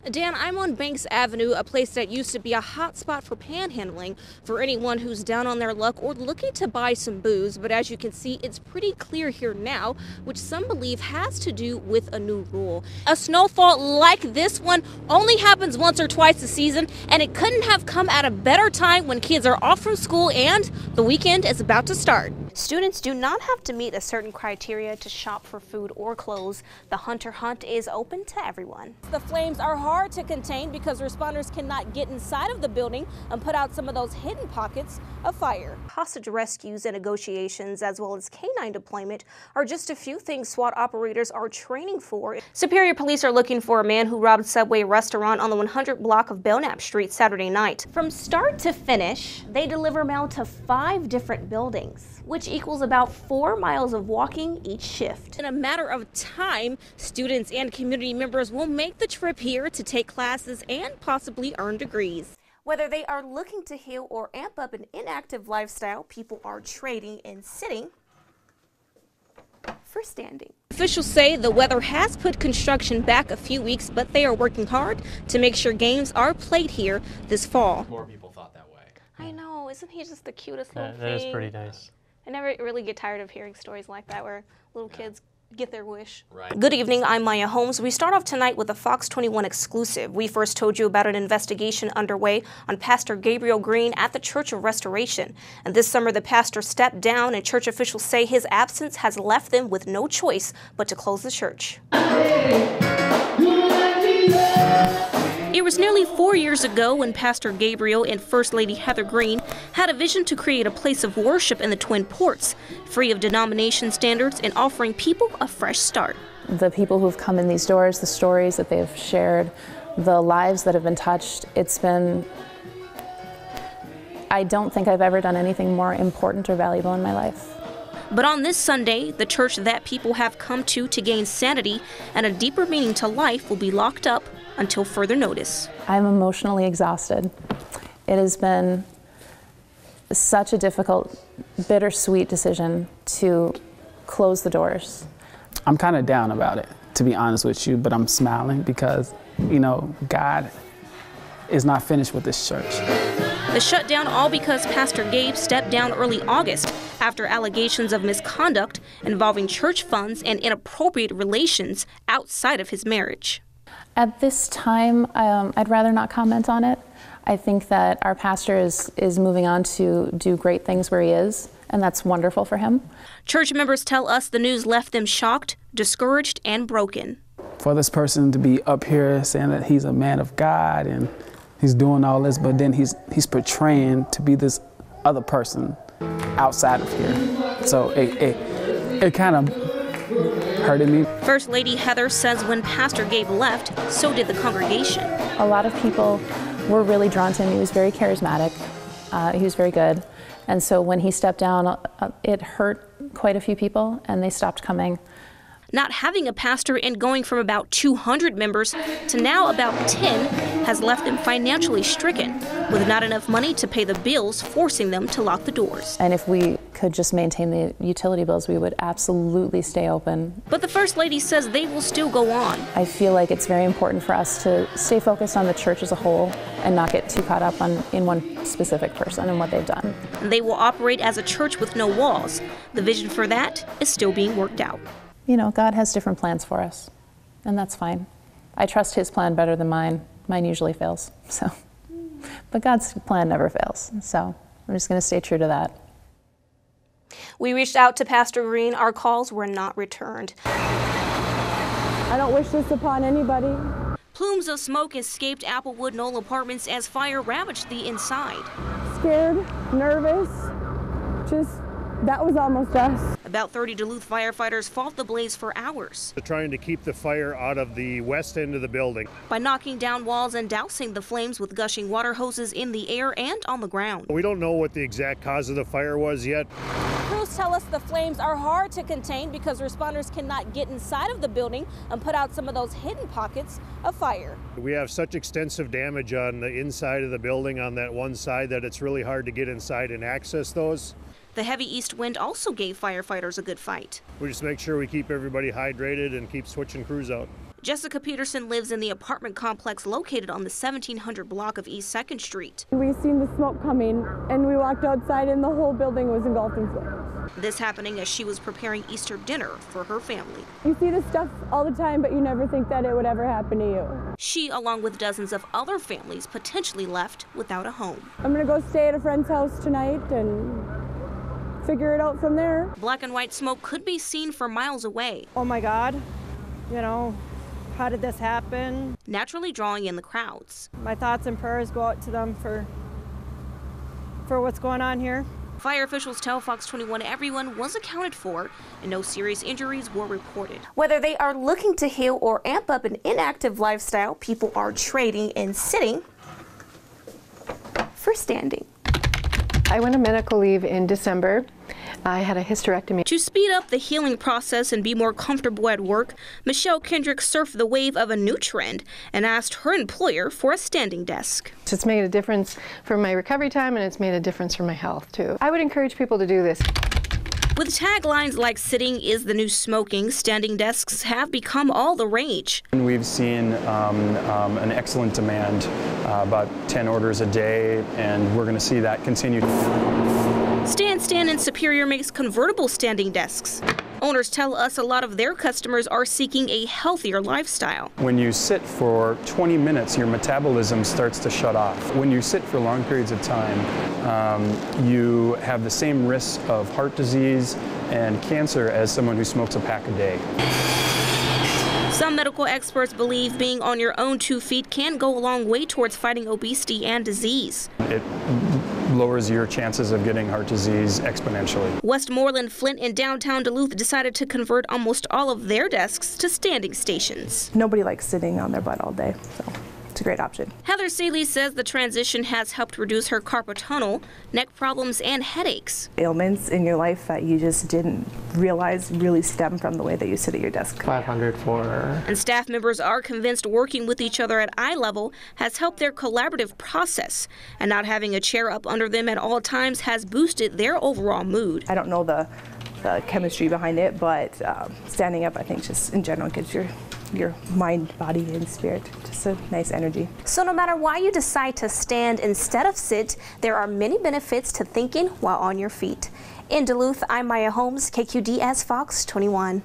Dan, I'm on Banks Avenue, a place that used to be a hot spot for panhandling for anyone who's down on their luck or looking to buy some booze. But as you can see, it's pretty clear here now, which some believe has to do with a new rule. A snowfall like this one only happens once or twice a season, and it couldn't have come at a better time when kids are off from school and the weekend is about to start. Students do not have to meet a certain criteria to shop for food or clothes. The Hunter Hunt is open to everyone. The flames are hard to contain because responders cannot get inside of the building and put out some of those hidden pockets of fire. Hostage rescues and negotiations, as well as canine deployment, are just a few things SWAT operators are training for. Superior Police are looking for a man who robbed Subway restaurant on the 100 block of Belknap Street Saturday night. From start to finish, they deliver mail to 5 different buildings, which equals about 4 miles of walking each shift. In a matter of time, students and community members will make the trip here to take classes and possibly earn degrees. Whether they are looking to heal or amp up an inactive lifestyle, people are trading in sitting for standing. Officials say the weather has put construction back a few weeks, but they are working hard to make sure games are played here this fall. More people thought that way. I know, isn't he just the cutest little thing? That is pretty nice. I never really get tired of hearing stories like that where little kids get their wish. Right. Good evening, I'm Maya Holmes. We start off tonight with a Fox 21 exclusive. We first told you about an investigation underway on Pastor Gabriel Green at the Church of Restoration. And this summer, the pastor stepped down, and church officials say his absence has left them with no choice but to close the church. It was nearly 4 years ago when Pastor Gabriel and First Lady Heather Green had a vision to create a place of worship in the Twin Ports, free of denomination standards and offering people a fresh start. The people who've come in these doors, the stories that they've shared, the lives that have been touched, I don't think I've ever done anything more important or valuable in my life. But on this Sunday, the church that people have come to gain sanity and a deeper meaning to life will be locked up until further notice. I'm emotionally exhausted. It has been such a difficult, bittersweet decision to close the doors. I'm kind of down about it, to be honest with you, but I'm smiling because, you know, God is not finished with this church. The shutdown all because Pastor Gabe stepped down early August after allegations of misconduct involving church funds and inappropriate relations outside of his marriage. At this time, I'd rather not comment on it. I think that our pastor is moving on to do great things where he is, and that's wonderful for him. Church members tell us the news left them shocked, discouraged, and broken. For this person to be up here saying that he's a man of God and he's doing all this, but then he's portraying to be this other person outside of here. So it kind of hurted me. First Lady Heather says when Pastor Gabe left, so did the congregation. A lot of people were really drawn to him. He was very charismatic. He was very good. And so when he stepped down, it hurt quite a few people, and they stopped coming. Not having a pastor and going from about 200 members to now about 10 has left them financially stricken, with not enough money to pay the bills, forcing them to lock the doors. And if we could just maintain the utility bills, we would absolutely stay open. But the First Lady says they will still go on. I feel like it's very important for us to stay focused on the church as a whole and not get too caught up in one specific person and what they've done. They will operate as a church with no walls. The vision for that is still being worked out. You know, God has different plans for us, and that's fine. I trust his plan better than mine. Mine usually fails, so. But God's plan never fails, so I'm just going to stay true to that. We reached out to Pastor Green. Our calls were not returned. I don't wish this upon anybody. Plumes of smoke escaped Applewood Knoll Apartments as fire ravaged the inside. Scared, nervous, that was almost us. About 30 Duluth firefighters fought the blaze for hours. Trying to keep the fire out of the west end of the building. By knocking down walls and dousing the flames with gushing water hoses in the air and on the ground. We don't know what the exact cause of the fire was yet. Crews tell us the flames are hard to contain because responders cannot get inside of the building and put out some of those hidden pockets of fire. We have such extensive damage on the inside of the building on that one side that it's really hard to get inside and access those. The heavy east wind also gave firefighters a good fight. We just make sure we keep everybody hydrated and keep switching crews out. Jessica Peterson lives in the apartment complex located on the 1700 block of East 2nd Street. We seen the smoke coming, and we walked outside, and the whole building was engulfed in flames. This happening as she was preparing Easter dinner for her family. You see this stuff all the time, but you never think that it would ever happen to you. She, along with dozens of other families, potentially left without a home. I'm gonna go stay at a friend's house tonight and figure it out from there. Black and white smoke could be seen from miles away. Oh my God, you know, how did this happen? Naturally drawing in the crowds. My thoughts and prayers go out to them for what's going on here. Fire officials tell Fox 21 everyone was accounted for and no serious injuries were reported. Whether they are looking to heal or amp up an inactive lifestyle, people are trading in sitting for standing. I went on medical leave in December. I had a hysterectomy. To speed up the healing process and be more comfortable at work, Michelle Kendrick surfed the wave of a new trend and asked her employer for a standing desk. It's made a difference for my recovery time, and it's made a difference for my health too. I would encourage people to do this. With taglines like "sitting is the new smoking," standing desks have become all the rage. We've seen an excellent demand, about 10 orders a day, and we're going to see that continue. Stand in Superior makes convertible standing desks. Owners tell us a lot of their customers are seeking a healthier lifestyle. When you sit for 20 minutes, your metabolism starts to shut off. When you sit for long periods of time, you have the same risk of heart disease and cancer as someone who smokes a pack a day. Some medical experts believe being on your own 2 feet can go a long way towards fighting obesity and disease. It lowers your chances of getting heart disease exponentially. Westmoreland, Flint, and downtown Duluth decided to convert almost all of their desks to standing stations. Nobody likes sitting on their butt all day, so it's a great option. Heather Saley says the transition has helped reduce her carpal tunnel, neck problems, and headaches. Ailments in your life that you just didn't realize really stem from the way that you sit at your desk. 500 for... And staff members are convinced working with each other at eye level has helped their collaborative process, and not having a chair up under them at all times has boosted their overall mood. I don't know the chemistry behind it, but standing up, I think, just in general gives your mind, body, and spirit just a nice energy. So no matter why you decide to stand instead of sit, there are many benefits to thinking while on your feet. In Duluth, I'm Maya Holmes, KQDS FOX 21.